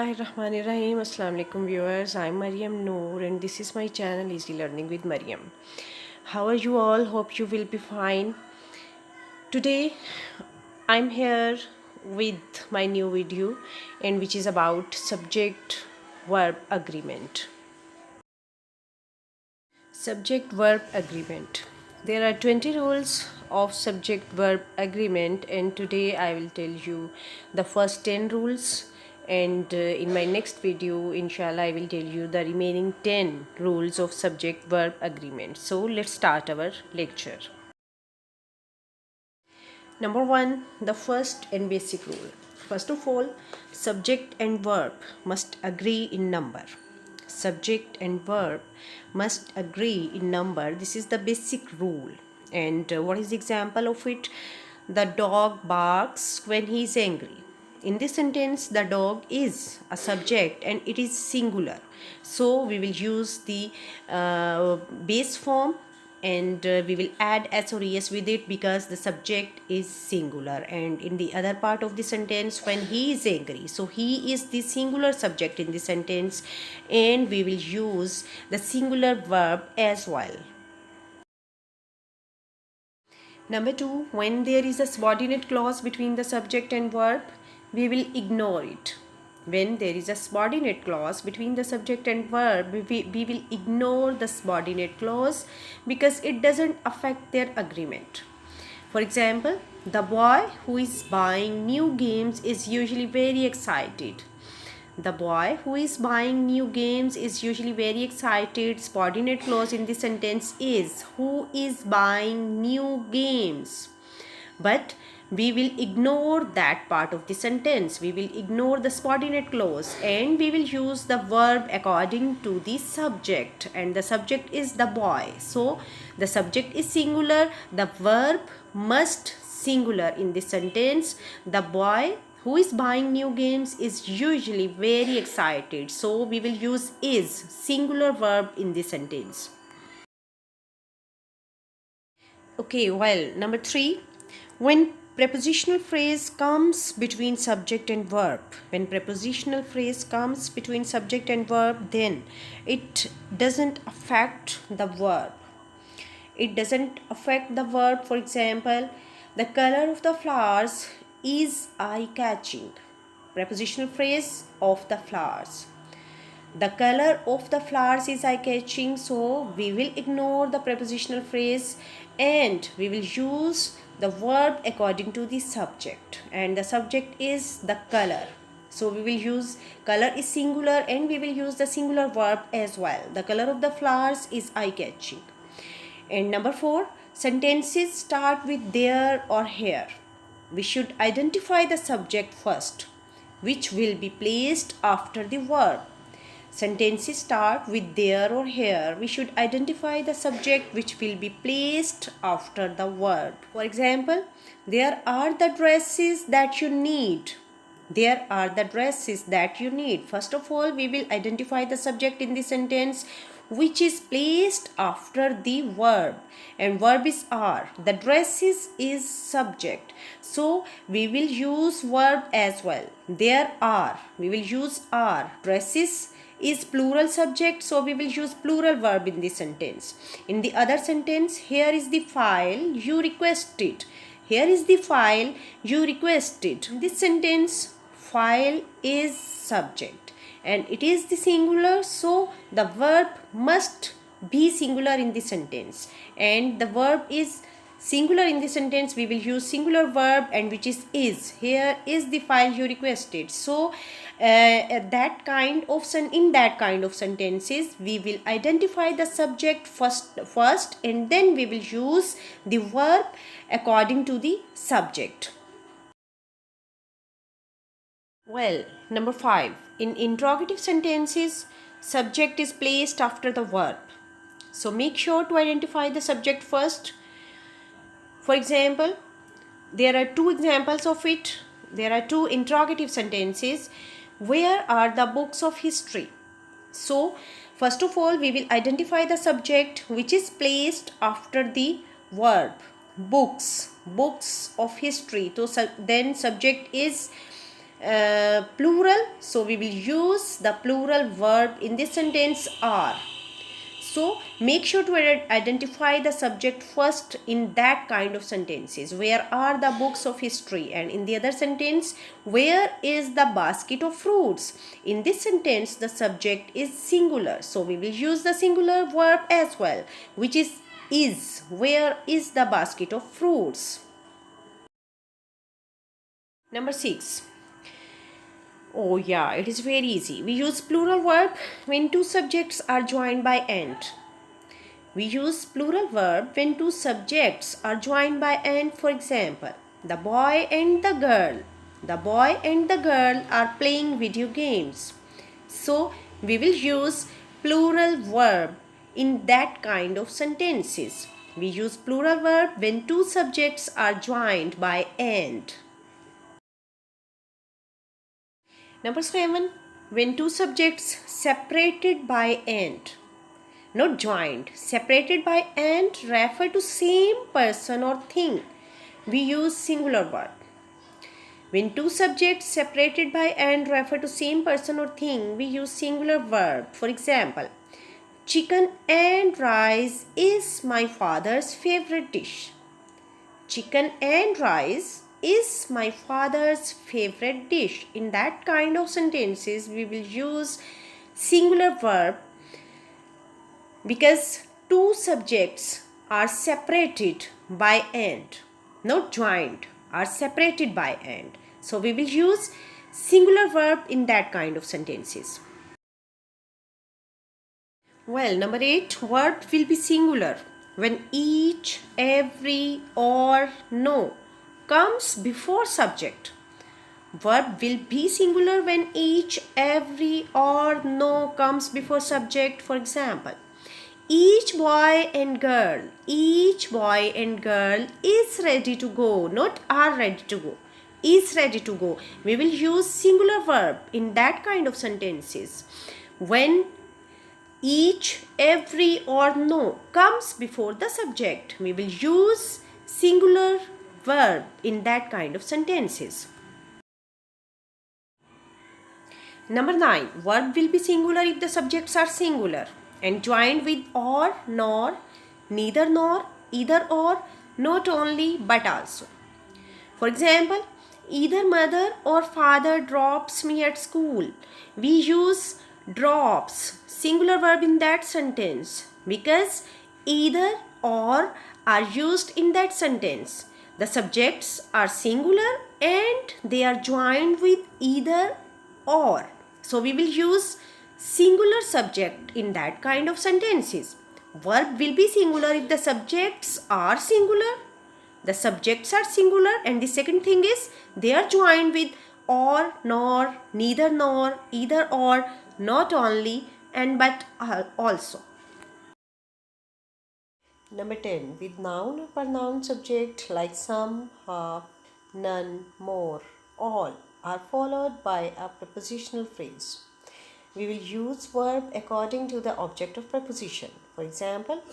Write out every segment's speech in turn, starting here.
Bismillahirrahmanirrahim. Assalamu alaikum viewers. I'm Mariam Noor and this is my channel Easy Learning with Mariam. How are you all? Hope you will be fine. Today I'm here with my new video and which is about subject verb agreement. Subject verb agreement. There are 20 rules of subject verb agreement and today I will tell you the first 10 rules and in my next video inshallah I will tell you the remaining 10 rules of subject verb agreement. So let's start our lecture. Number 1, the first and basic rule. First of all, subject and verb must agree in number. Subject and verb must agree in number. This is the basic rule. And what is the example of it? The dog barks when he is angry. In this sentence, the dog is a subject and it is singular. So we will use the base form and we will add s or es with it because the subject is singular. And in the other part of the sentence, when he is angry, so he is the singular subject in the sentence and we will use the singular verb as well. Number 2, when there is a subordinate clause between the subject and verb, we will ignore it. When there is a subordinate clause between the subject and verb, we will ignore the subordinate clause because it doesn't affect their agreement. For example, the boy who is buying new games is usually very excited. The boy who is buying new games is usually very excited. Subordinate clause in the sentence is who is buying new games. But we will ignore that part of the sentence. We will ignore the subordinate clause and we will use the verb according to the subject, and the subject is the boy. So the subject is singular, the verb must singular in the sentence. The boy who is buying new games is usually very excited. So we will use is, singular verb in the sentence. Okay, well, number 3, when prepositional phrase comes between subject and verb, when prepositional phrase comes between subject and verb, then it doesn't affect the verb. It doesn't affect the verb. For example, the color of the flowers is eye-catching. Prepositional phrase of the flowers. The color of the flowers is eye-catching, so we will ignore the prepositional phrase and we will use the verb according to the subject, and the subject is the color. So we will use color is singular and we will use the singular verb as well. The color of the flowers is eye-catching. And number 4, sentences start with there or here. We should identify the subject first, which will be placed after the verb. Sentences start with there or here. We should identify the subject which will be placed after the verb. For example, there are the dresses that you need. There are the dresses that you need. First of all, we will identify the subject in the sentence which is placed after the verb, and verb is are. The dresses is subject, so we will use verb as well. There are, we will use are. Dresses is plural subject, so we will use plural verb in this sentence. In the other sentence, here is the file you requested. Here is the file you requested. In this sentence, file is subject and it is the singular, so the verb must be singular in the sentence, and the verb is singular in the sentence. We will use singular verb and which is. Here is the file you requested. So in that kind of sentences we will identify the subject first and then we will use the verb according to the subject. Well, number 5, in interrogative sentences, subject is placed after the verb. So make sure to identify the subject first. For example, there are 2 examples of it. There are 2 interrogative sentences. Where are the books of history? So first of all, we will identify the subject which is placed after the verb. Books, books of history. So then subject is plural, so we will use the plural verb in this sentence are. So make sure to identify the subject first in that kind of sentences. Where are the books of history? And in the other sentence, where is the basket of fruits? In this sentence, the subject is singular. So we will use the singular verb as well, which is. Where is the basket of fruits? Number 6. Oh yeah, it is very easy. We use plural verb when two subjects are joined by and. We use plural verb when two subjects are joined by and. For example, the boy and the girl. The boy and the girl are playing video games. So, we will use plural verb in that kind of sentences. We use plural verb when two subjects are joined by and. Number 7. When two subjects separated by and. Not joined. Separated by and refer to same person or thing. We use singular verb. When two subjects separated by and refer to same person or thing, we use singular verb. For example, chicken and rice is my father's favorite dish. Chicken and rice is my father's favorite dish. In that kind of sentences, we will use singular verb because two subjects are separated by and, not joined, are separated by and. So we will use singular verb in that kind of sentences. Well, number 8, verb will be singular when each, every, or, no comes before subject. Verb will be singular when each, every, or, no comes before subject. For example, each boy and girl is ready to go, not are ready to go, is ready to go. We will use singular verb in that kind of sentences when each, every, or, no comes before the subject. We will use singular verb in that kind of sentences. Number 9, verb will be singular if the subjects are singular and joined with or, nor, neither nor, either or, not only but also. For example, either mother or father drops me at school. We use drops, singular verb in that sentence because either or are used in that sentence. The subjects are singular and they are joined with either or. So we will use singular subject in that kind of sentences. Verb will be singular if the subjects are singular. The subjects are singular, and the second thing is they are joined with or, nor, neither nor, either or, not only, and but also. Number 10. With noun or pronoun subject like some, half, none, more, all are followed by a prepositional phrase. We will use verb according to the object of preposition. For example,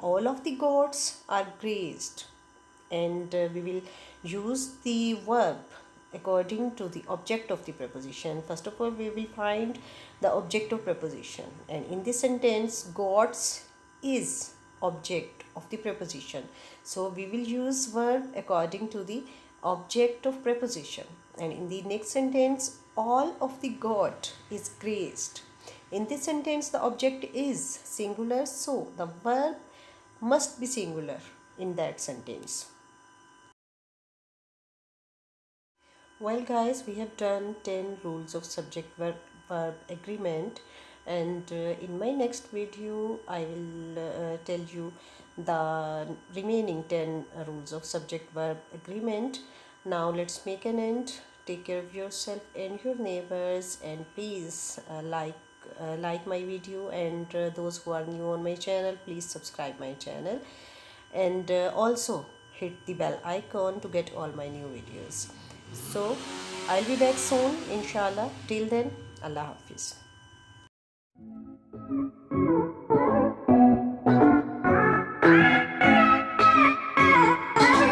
all of the goats are grazed, and we will use the verb according to the object of the preposition. First of all, we will find the object of preposition, and in this sentence, goats is object of the preposition. So we will use verb according to the object of preposition. And in the next sentence, all of the goat is grazed. In this sentence, the object is singular, so the verb must be singular in that sentence. Well guys, we have done 10 rules of subject-verb agreement, and in my next video I will tell you the remaining 10 rules of subject-verb agreement. Now let's make an end. Take care of yourself and your neighbors, and please like my video, and those who are new on my channel, please subscribe my channel, and also hit the bell icon to get all my new videos. So I'll be back soon, inshallah. Till then, Allah Hafiz.